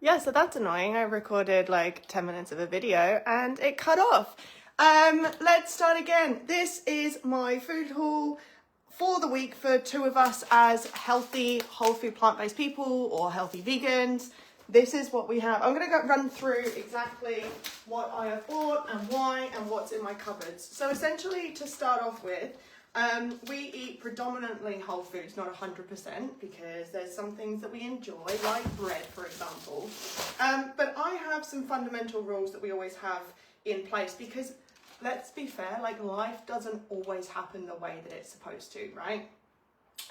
Yeah, so that's annoying. I recorded like 10 minutes of a video and it cut off. Let's start again. This is my food haul for the week for two of us as healthy, whole food, plant-based people or healthy vegans. This is what we have. I'm going to run through exactly what I have bought and why and what's in my cupboards. So essentially, to start off with, we eat predominantly whole foods, not 100%, because there's some things that we enjoy, like bread, for example. But I have some fundamental rules that we always have in place because, let's be fair, like life doesn't always happen the way that it's supposed to, right?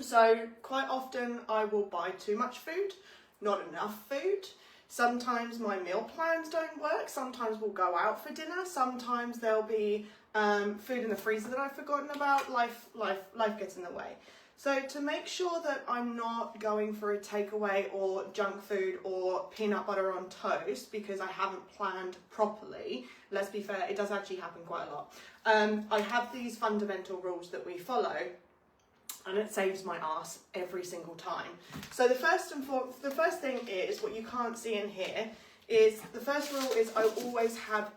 So quite often I will buy too much food, not enough food. Sometimes my meal plans don't work. Sometimes we'll go out for dinner. Sometimes there'll be food in the freezer that I've forgotten about. Life gets in the way. So to make sure that I'm not going for a takeaway or junk food or peanut butter on toast because I haven't planned properly, let's be fair, it does actually happen quite a lot. I have these fundamental rules that we follow, and it saves my ass every single time. So the first thing is, what you can't see in here, is the first rule is I always have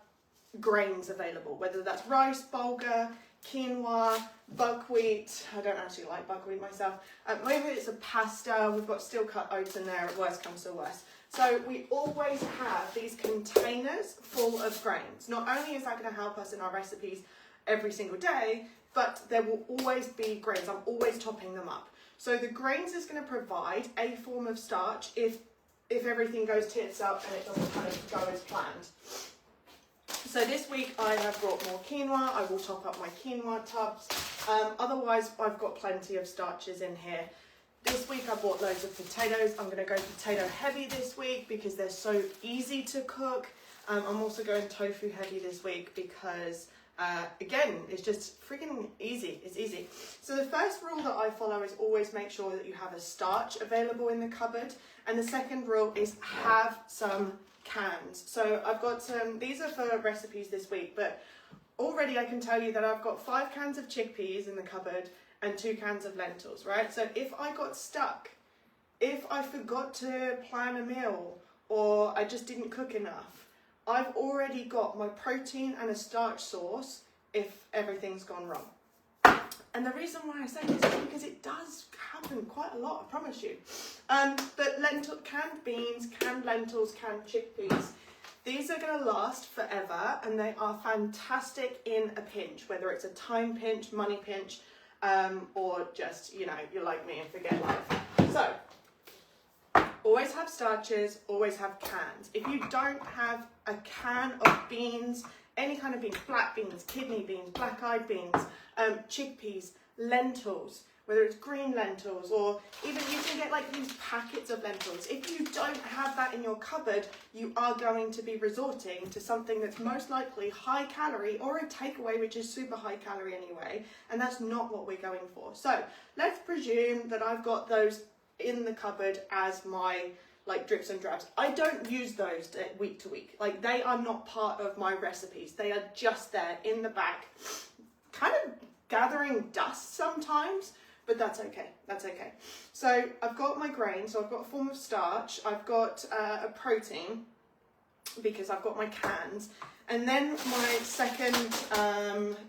grains available, whether that's rice, bulgur, quinoa, buckwheat. I don't actually like buckwheat myself. Maybe it's a pasta. We've got steel cut oats in there, worst comes to worst. So we always have these containers full of grains. Not only is that going to help us in our recipes every single day, but there will always be grains. I'm always topping them up. So the grains is going to provide a form of starch if everything goes tits up and it doesn't kind of go as planned. So this week I have brought more quinoa. I will top up my quinoa tubs. Otherwise, I've got plenty of starches in here. This week I bought loads of potatoes. I'm going to go potato heavy this week because they're so easy to cook. I'm also going tofu heavy this week because again, it's just freaking easy. It's easy. So the first rule that I follow is always make sure that you have a starch available in the cupboard. And the second rule is have some cans. So I've got some, these are for recipes this week, but already I can tell you that I've got 5 cans of chickpeas in the cupboard and 2 cans of lentils, right? So if I got stuck, if I forgot to plan a meal or I just didn't cook enough, I've already got my protein and a starch source if everything's gone wrong. And the reason why I say this is because it does happen quite a lot, I promise you. But canned beans, canned lentils, canned chickpeas, these are going to last forever and they are fantastic in a pinch, whether it's a time pinch, money pinch, or just, you know, you're like me and forget life. So, always have starches, always have cans. If you don't have a can of beans, any kind of beans, black beans, kidney beans, black-eyed beans, chickpeas, lentils, whether it's green lentils or even you can get like these packets of lentils. If you don't have that in your cupboard, you are going to be resorting to something that's most likely high calorie or a takeaway which is super high calorie anyway, and that's not what we're going for. So let's presume that I've got those in the cupboard as my like drips and drabs. I don't use those week to week. Like they are not part of my recipes. They are just there in the back, kind of gathering dust sometimes, but that's okay. That's okay. So I've got my grain. So I've got a form of starch. I've got a protein because I've got my cans. And then my second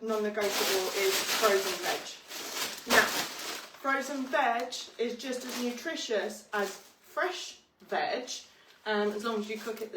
non-negotiable is frozen veg. Now, frozen veg is just as nutritious as fresh veg, as long as you cook it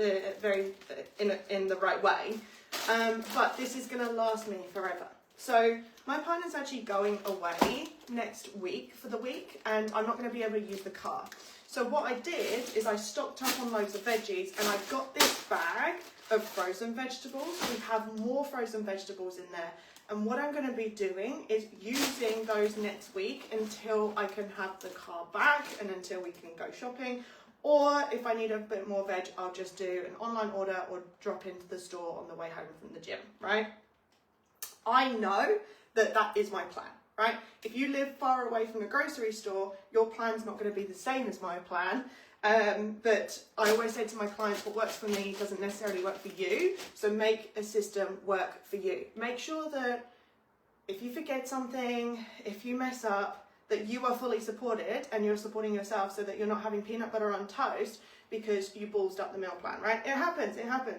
in the right way. But this is going to last me forever. So my partner's actually going away next week for the week, and I'm not going to be able to use the car. So what I did is I stocked up on loads of veggies, and I got this bag of frozen vegetables. We have more frozen vegetables in there. And what I'm going to be doing is using those next week until I can have the car back and until we can go shopping. Or if I need a bit more veg, I'll just do an online order or drop into the store on the way home from the gym, right? I know that that is my plan, right? If you live far away from the grocery store, your plan's not going to be the same as my plan. But I always say to my clients, what works for me doesn't necessarily work for you. So make a system work for you. Make sure that if you forget something, if you mess up, that you are fully supported and you're supporting yourself so that you're not having peanut butter on toast because you ballsed up the meal plan, right? It happens.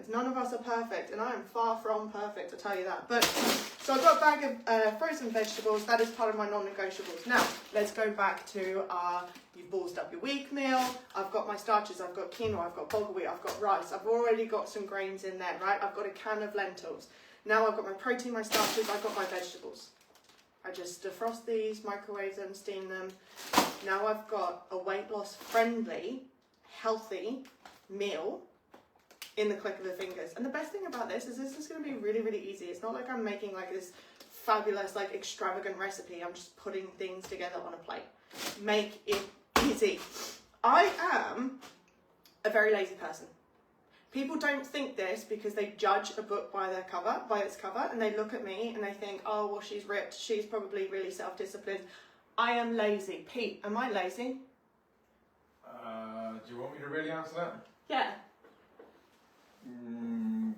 None of us are perfect, and I am far from perfect, I'll tell you that. But so I've got a bag of frozen vegetables. That is part of my non-negotiables. Now, let's go back to our you've ballsed up your week meal. I've got my starches, I've got quinoa, I've got bulgur wheat, I've got rice. I've already got some grains in there, right? I've got a can of lentils. Now I've got my protein, my starches, I've got my vegetables. I just defrost these, microwave them, steam them. Now I've got a weight loss friendly, healthy meal in the click of the fingers. And the best thing about this is going to be really, really easy. It's not like I'm making like this fabulous, like extravagant recipe. I'm just putting things together on a plate. Make it easy. I am a very lazy person. People don't think this because they judge a book by its cover, and they look at me and they think, oh, well, she's ripped. She's probably really self-disciplined. I am lazy. Pete, am I lazy? Do you want me to really answer that? Yeah.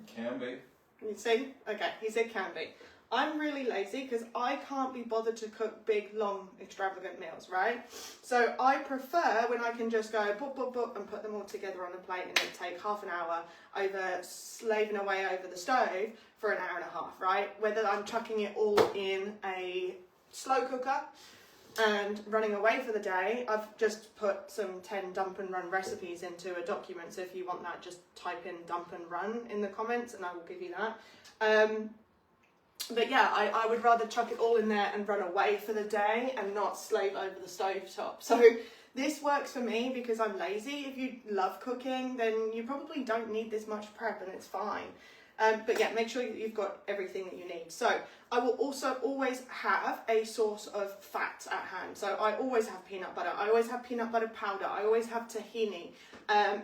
Can be. You see? Okay, he said can be. I'm really lazy because I can't be bothered to cook big, long, extravagant meals, right? So I prefer when I can just go boop, boop, boop, and put them all together on a plate, and it take half an hour over slaving away over the stove for an hour and a half, right? Whether I'm chucking it all in a slow cooker and running away for the day, I've just put some 10 dump and run recipes into a document. So if you want that, just type in dump and run in the comments and I will give you that. But yeah, I would rather chuck it all in there and run away for the day and not slave over the stove top. So this works for me because I'm lazy. If you love cooking, then you probably don't need this much prep and it's fine. But yeah, make sure you've got everything that you need. So I will also always have a source of fat at hand. So I always have peanut butter. I always have peanut butter powder. I always have tahini.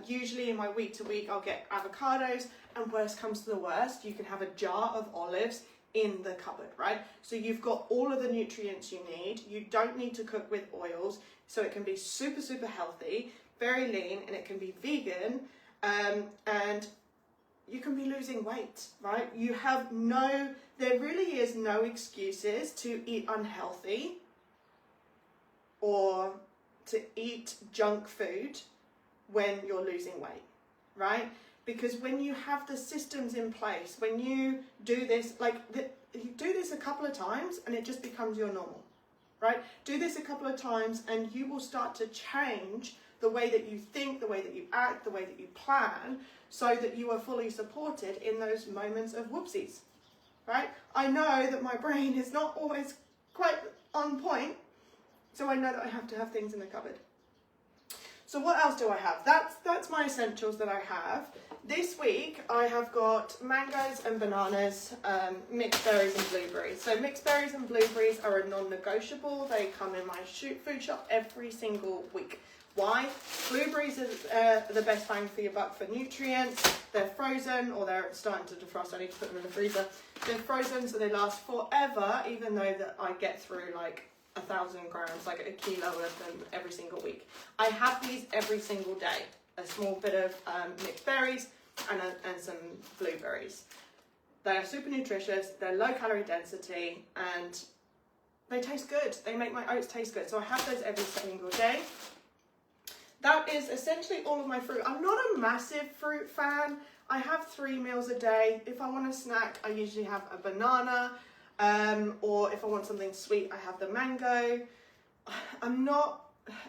Usually in my week to week, I'll get avocados, and worst comes to the worst, you can have a jar of olives in the cupboard, right? So you've got all of the nutrients you need. You don't need to cook with oils. So it can be super, super healthy, very lean, and it can be vegan. And you can be losing weight, right? There really is no excuses to eat unhealthy or to eat junk food when you're losing weight, right? Because when you have the systems in place, when you do this, you do this a couple of times and it just becomes your normal, right? Do this a couple of times and you will start to change the way that you think, the way that you act, the way that you plan, so that you are fully supported in those moments of whoopsies, right? I know that my brain is not always quite on point, so I know that I have to have things in the cupboard. So what else do I have? That's my essentials that I have. This week I have got mangoes and bananas, mixed berries and blueberries. So mixed berries and blueberries are a non-negotiable. They come in my food shop every single week. Why? Blueberries are the best bang for your buck for nutrients. They're frozen, or they're starting to defrost. I need to put them in the freezer. They're frozen, so they last forever, even though that I get through like 1,000 grams, like a kilo of them every single week. I have these every single day. A small bit of mixed berries and some blueberries. They are super nutritious, they're low calorie density, and they taste good. They make my oats taste good. So I have those every single day. That is essentially all of my fruit. I'm not a massive fruit fan. I have 3 meals a day. If I want a snack, I usually have a banana, or if I want something sweet, I have the mango.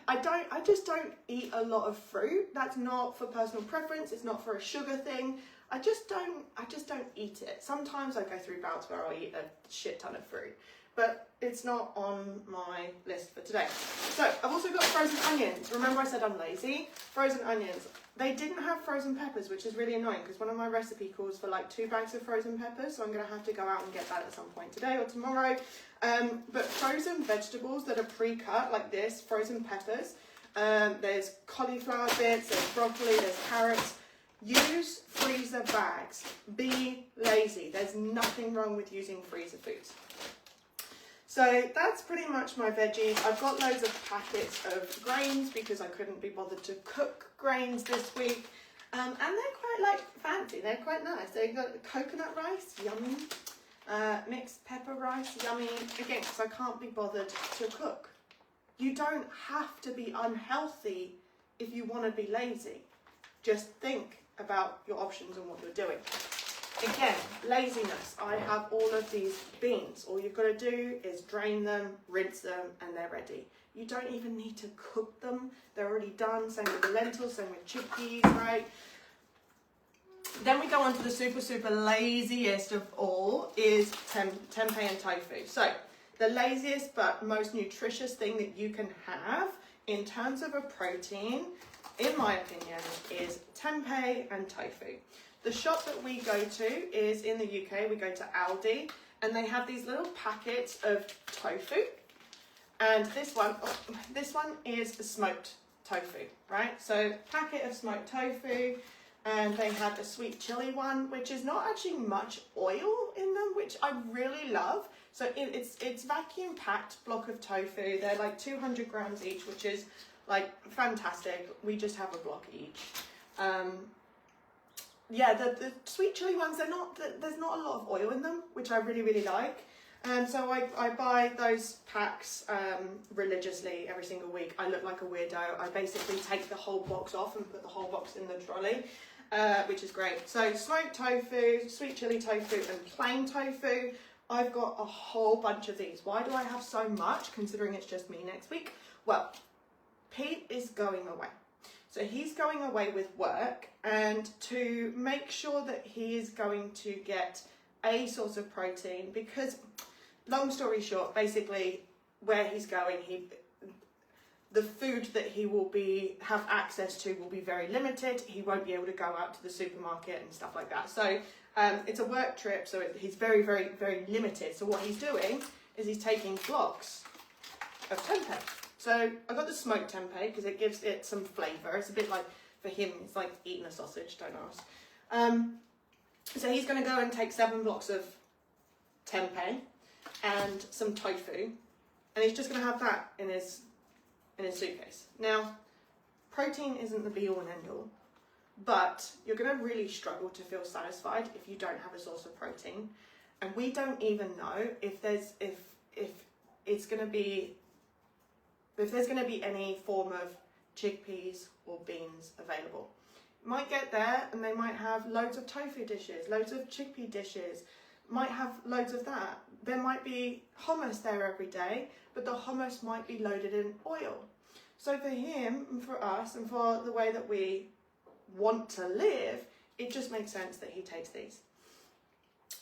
I just don't eat a lot of fruit. That's not for personal preference. It's not for a sugar thing. I just don't eat it. Sometimes I go through bouts where I'll eat a shit ton of fruit, but it's not on my list for today. So I've also got frozen onions. Remember I said I'm lazy? Frozen onions. They didn't have frozen peppers, which is really annoying because one of my recipe calls for like 2 bags of frozen peppers, so I'm going to have to go out and get that at some point today or tomorrow. But frozen vegetables that are pre-cut like this, frozen peppers, there's cauliflower bits, there's broccoli, there's carrots. Use freezer bags. Be lazy. There's nothing wrong with using freezer foods. So that's pretty much my veggies. I've got loads of packets of grains because I couldn't be bothered to cook grains this week. And they're quite fancy, they're quite nice. They've got coconut rice, yummy. Mixed pepper rice, yummy. Again, because I can't be bothered to cook. You don't have to be unhealthy if you want to be lazy. Just think about your options and what you're doing. Again, laziness. I have all of these beans. All you've got to do is drain them, rinse them, and they're ready. You don't even need to cook them. They're already done. Same with the lentils, same with chickpeas, right? Then we go on to the super laziest of all is tempeh and tofu. So the laziest but most nutritious thing that you can have in terms of a protein, in my opinion, is tempeh and tofu. The shop that we go to is in the UK. We go to Aldi, and they have these little packets of tofu. And this one is the smoked tofu, right? So packet of smoked tofu, and they have a sweet chili one, which is not actually much oil in them, which I really love. So it's vacuum packed block of tofu. They're like 200 grams each, which is like fantastic. We just have a block each. Yeah, the sweet chili ones, there's not a lot of oil in them, which I really like. And so I buy those packs religiously every single week. I look like a weirdo. I basically take the whole box off and put the whole box in the trolley, which is great. So smoked tofu, sweet chili tofu, and plain tofu. I've got a whole bunch of these. Why do I have so much, considering it's just me next week? Well, Pete is going away. So he's going away with work, and to make sure that he is going to get a source of protein, because long story short, basically where he's going, the food that he will have access to will be very limited. He won't be able to go out to the supermarket and stuff like that. So it's a work trip, so he's very limited. So what he's doing is he's taking blocks of tempeh. So I got the smoked tempeh because it gives it some flavour. It's a bit like, for him, it's like eating a sausage, don't ask. So he's going to go and take 7 blocks of tempeh and some tofu, and he's just going to have that in his suitcase. Now, protein isn't the be-all and end-all, but you're going to really struggle to feel satisfied if you don't have a source of protein, and we don't even know if there's going to be any form of chickpeas or beans available. Might get there and they might have loads of tofu dishes, loads of chickpea dishes, might have loads of that. There might be hummus there every day, but the hummus might be loaded in oil. So for him and for us and for the way that we want to live, it just makes sense that he takes these.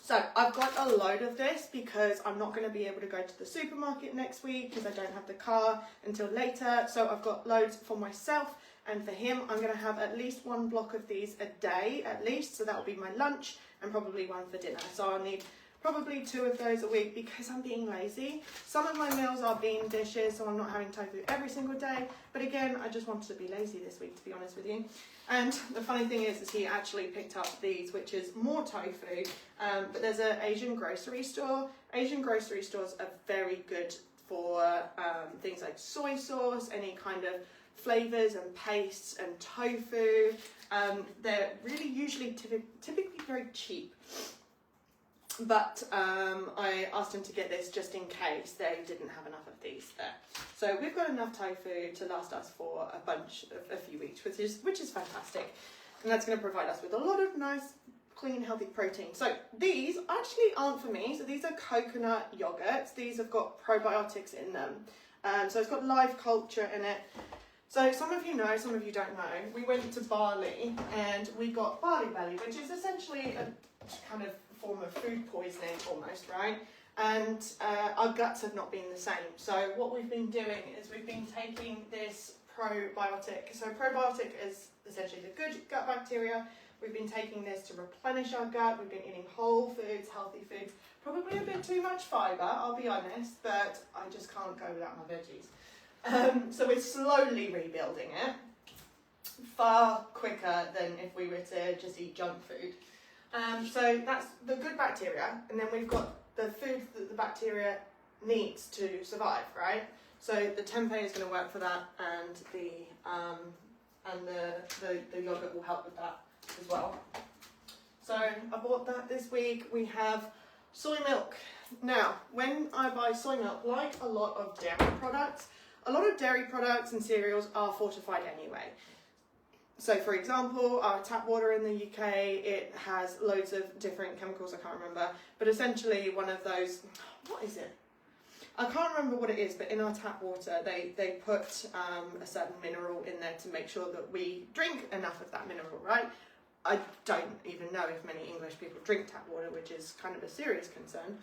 So I've got a load of this because I'm not going to be able to go to the supermarket next week because I don't have the car until later. So I've got loads for myself, and for him I'm going to have at least 1 block of these a day at least. So that will be my lunch and probably 1 for dinner. So I'll need probably 2 of those a week because I'm being lazy. Some of my meals are bean dishes, so I'm not having tofu every single day. But again, I just wanted to be lazy this week, to be honest with you. And the funny thing is he actually picked up these, which is more tofu. But there's an Asian grocery store. Asian grocery stores are very good for things like soy sauce, any kind of flavours and pastes, and tofu. They're really usually typically very cheap. But I asked him to get this just in case they didn't have enough of these there. So we've got enough tofu to last us for a few weeks, which is fantastic. And that's going to provide us with a lot of nice, clean, healthy protein. So these actually aren't for me. So these are coconut yogurts. These have got probiotics in them. So it's got live culture in it. So some of you know, some of you don't know. We went to Bali and we got barley belly, which is essentially a kind of form of food poisoning almost, right? And our guts have not been the same. So what we've been doing is we've been taking this probiotic. So probiotic is essentially the good gut bacteria. We've been taking this to replenish our gut. We've been eating whole foods, healthy foods. Probably a bit too much fibre, I'll be honest, but I just can't go without my veggies. So we're slowly rebuilding it, far quicker than if we were to just eat junk food. So that's the good bacteria, and then we've got the food that the bacteria needs to survive, right? So the tempeh is going to work for that, and the yogurt will help with that as well. So I bought that this week. We have soy milk. Now, when I buy soy milk, like a lot of dairy products, a lot of dairy products and cereals are fortified anyway. So for example, our tap water in the UK, it has loads of different chemicals, I can't remember, but essentially one of those, what is it? I can't remember what it is, but in our tap water, they put a certain mineral in there to make sure that we drink enough of that mineral, right? I don't even know if many English people drink tap water, which is kind of a serious concern.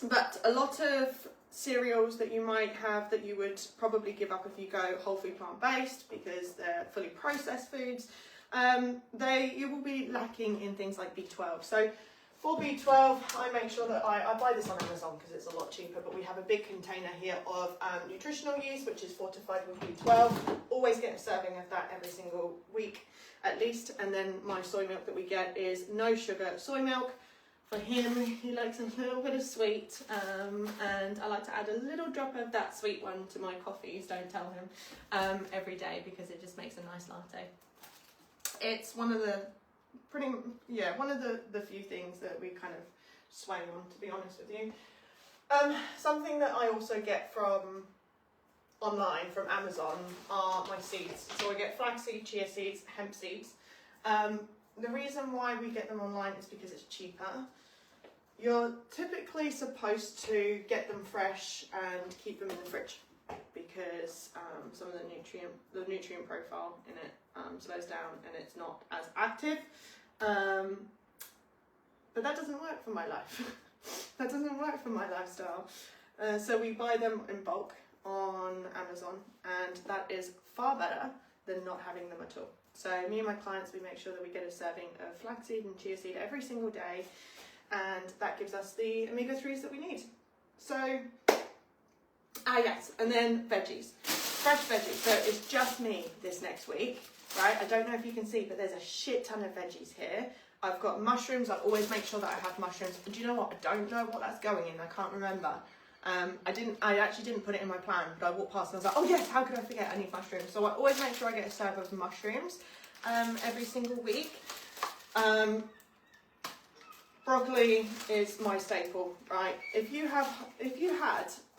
But a lot of cereals that you might have that you would probably give up if you go whole food plant-based because they're fully processed foods, you will be lacking in things like B12. So for B12, I make sure that I buy this on Amazon because it's a lot cheaper, but we have a big container here of nutritional yeast, which is fortified with B12. Always get a serving of that every single week at least. And then my soy milk that we get is no sugar soy milk. For him, he likes a little bit of sweet, and I like to add a little drop of that sweet one to my coffees, don't tell him, every day because it just makes a nice latte. It's one of the few things that we kind of sway on, to be honest with you. Something that I also get from online, from Amazon, are my seeds. So I get flaxseed, chia seeds, hemp seeds. The reason why we get them online is because it's cheaper. You're typically supposed to get them fresh and keep them in the fridge because some of the nutrient profile in it slows down and it's not as active. But that doesn't work for my life. That doesn't work for my lifestyle. So we buy them in bulk on Amazon, and that is far better than not having them at all. So me and my clients, we make sure that we get a serving of flaxseed and chia seed every single day, and that gives us the omega-3s that we need. So, yes, and then veggies, fresh veggies. So it's just me this next week, right? I don't know if you can see, but there's a shit ton of veggies here. I've got mushrooms. I always make sure that I have mushrooms. And do you know what? I don't know what that's going in. I can't remember. I actually didn't put it in my plan, but I walked past and I was like, oh yes, how could I forget? I need mushrooms. So I always make sure I get a serve of mushrooms every single week. Broccoli is my staple, right? If you had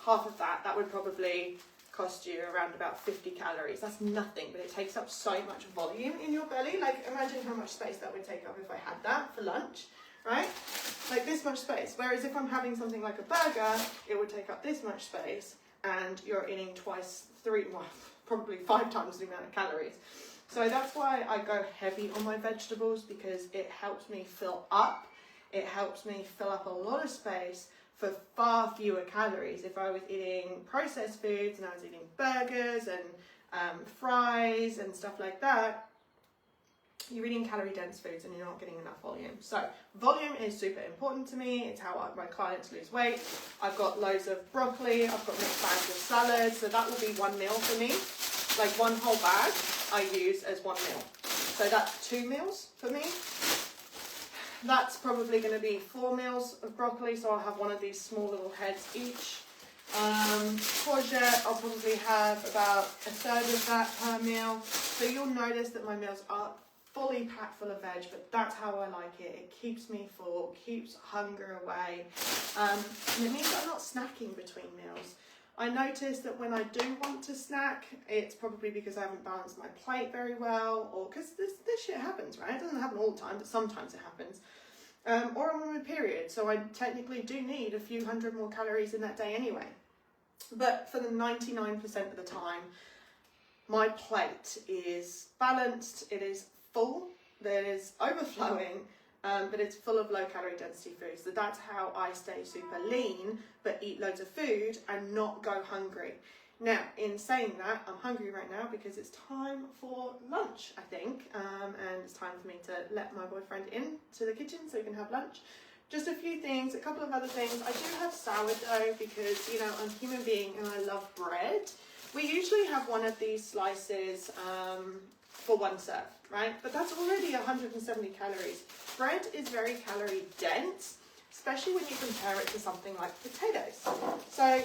half of that, that would probably cost you around about 50 calories. That's nothing, but it takes up so much volume in your belly. Like, imagine how much space that would take up if I had that for lunch, right? Like this much space. Whereas if I'm having something like a burger, it would take up this much space, and you're eating probably 5 times the amount of calories. So that's why I go heavy on my vegetables, because it helps me fill up. It helps me fill up a lot of space for far fewer calories. If I was eating processed foods and I was eating burgers and fries and stuff like that, you're eating calorie dense foods and you're not getting enough volume. So volume is super important to me. It's how my clients lose weight. I've got loads of broccoli. I've got mixed bags of salads. So that will be 1 meal for me. Like 1 whole bag I use as 1 meal. So that's 2 meals for me. That's probably going to be 4 meals of broccoli. So I'll have one of these small little heads each. Courgette, I'll probably have about 1/3 of that per meal. So you'll notice that my meals are fully packed full of veg, but that's how I like it. It keeps me full, keeps hunger away, and it means I'm not snacking between meals. I notice that when I do want to snack, it's probably because I haven't balanced my plate very well, or because this shit happens, right? It doesn't happen all the time, but sometimes it happens. Or I'm on a period, so I technically do need a few hundred more calories in that day anyway. But for the 99% of the time, my plate is balanced, it is full, that is overflowing, but it's full of low calorie density foods. So that's how I stay super lean, but eat loads of food and not go hungry. Now, in saying that, I'm hungry right now because it's time for lunch, I think, and it's time for me to let my boyfriend in to the kitchen so we can have lunch. Just a few things, a couple of other things. I do have sourdough because, you know, I'm a human being and I love bread. We usually have one of these slices for 1 serve, right? But that's already 170 calories. Bread is very calorie dense, especially when you compare it to something like potatoes. So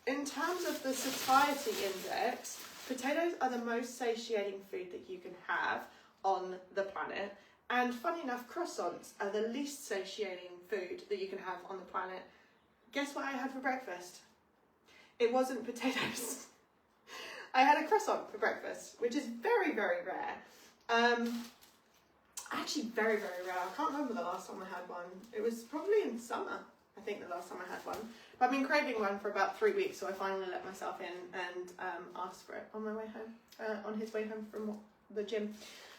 in terms of the satiety index, potatoes are the most satiating food that you can have on the planet. And funny enough, croissants are the least satiating food that you can have on the planet. Guess what I had for breakfast? it wasn't potatoes. I had a croissant for breakfast, which is very, very rare. Actually very, very rare. I can't remember the last time I had one. It was probably in summer, I think, the last time I had one. But I've been craving one for about 3 weeks, so I finally let myself in and asked for it on my way home, on his way home from the gym.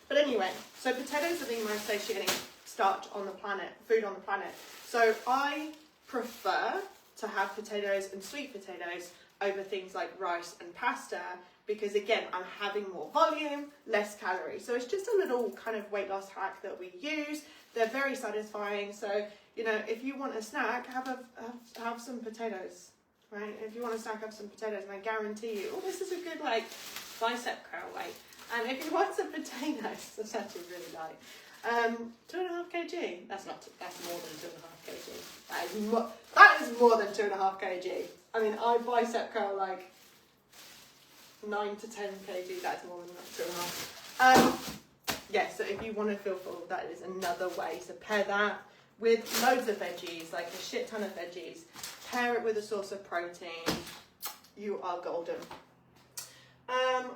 But anyway, so potatoes are the most satiating starch on the planet, food on the planet. So I prefer to have potatoes and sweet potatoes over things like rice and pasta, because again, I'm having more volume, less calories. So it's just a little kind of weight loss hack that we use. They're very satisfying. So, you know, if you want a snack, have some potatoes, right? If you want a snack, have some potatoes, and I guarantee you, oh, this is a good like bicep curl weight. And if you want some potatoes, that's actually really light. 2.5 kg. That's more than 2.5 kg. That is more than 2.5 kg. I mean, I bicep curl like 9 to 10 kg. That's more than 2.5. Yeah, so if you want to feel full, that is another way. So pair that with loads of veggies, like a shit ton of veggies. Pair it with a source of protein. You are golden.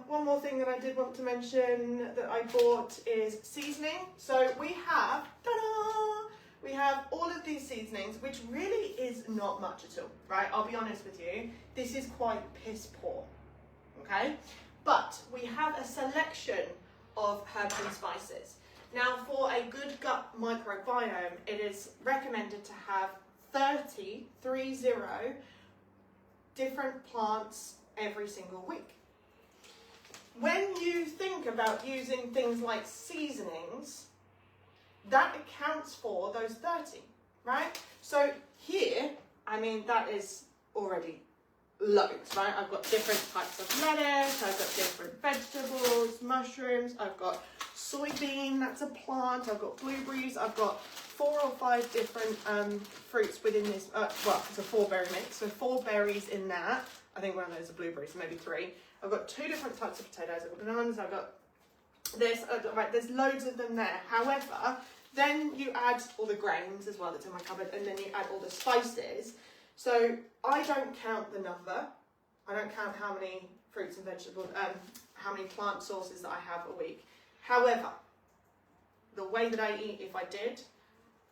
One more thing that I did want to mention that I bought is seasoning. So we have, ta-da! We have all of these seasonings, which really is not much at all, right? I'll be honest with you. This is quite piss poor, okay? But we have a selection of herbs and spices. Now, for a good gut microbiome, it is recommended to have 30 different plants every single week. When you think about using things like seasonings, that accounts for those 30, right? So here, I mean, that is already loads, right? I've got different types of lettuce, I've got different vegetables, mushrooms, I've got soybean, that's a plant, I've got blueberries, I've got 4 or 5 different fruits within this, well, it's a 4-berry mix, so 4 berries in that. I think one of those are blueberries, maybe 3. I've got 2 different types of potatoes, I've got bananas, I've got this, right, there's loads of them there. However, then you add all the grains as well that's in my cupboard, and then you add all the spices. So I don't count the number. I don't count how many fruits and vegetables, how many plant sources that I have a week. However, the way that I eat, if I did,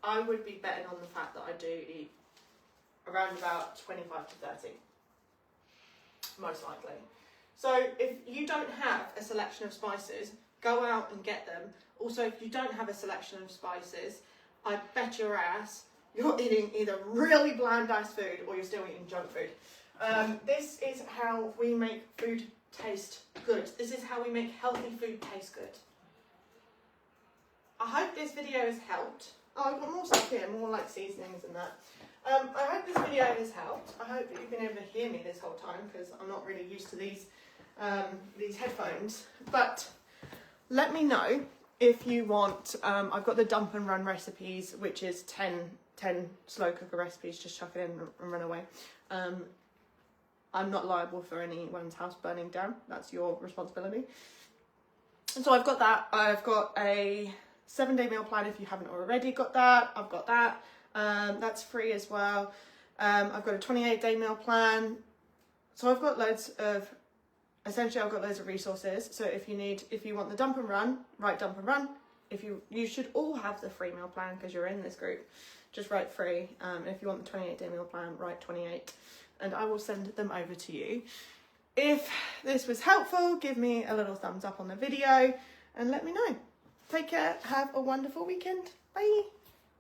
I would be betting on the fact that I do eat around about 25 to 30, most likely. So if you don't have a selection of spices, go out and get them. Also, if you don't have a selection of spices, I bet your ass you're eating either really bland ass food or you're still eating junk food. This is how we make food taste good. This is how we make healthy food taste good. I hope this video has helped. Oh, I've got more stuff here, more like seasonings and that. I hope this video has helped. I hope that you've been able to hear me this whole time, because I'm not really used to these headphones. But let me know if you want. I've got the dump and run recipes, which is 10 slow cooker recipes. Just chuck it in and run away. I'm not liable for anyone's house burning down. That's your responsibility. And so I've got that. I've got a 7-day meal plan if you haven't already got that. I've got that. That's free as well. I've got a 28-day meal plan. So I've got loads of, essentially I've got loads of resources. So if you want the dump and run, write dump and run. You should all have the free meal plan because you're in this group. Just write free. And if you want the 28-day meal plan, write 28. And I will send them over to you. If this was helpful, give me a little thumbs up on the video and let me know. Take care. Have a wonderful weekend. Bye.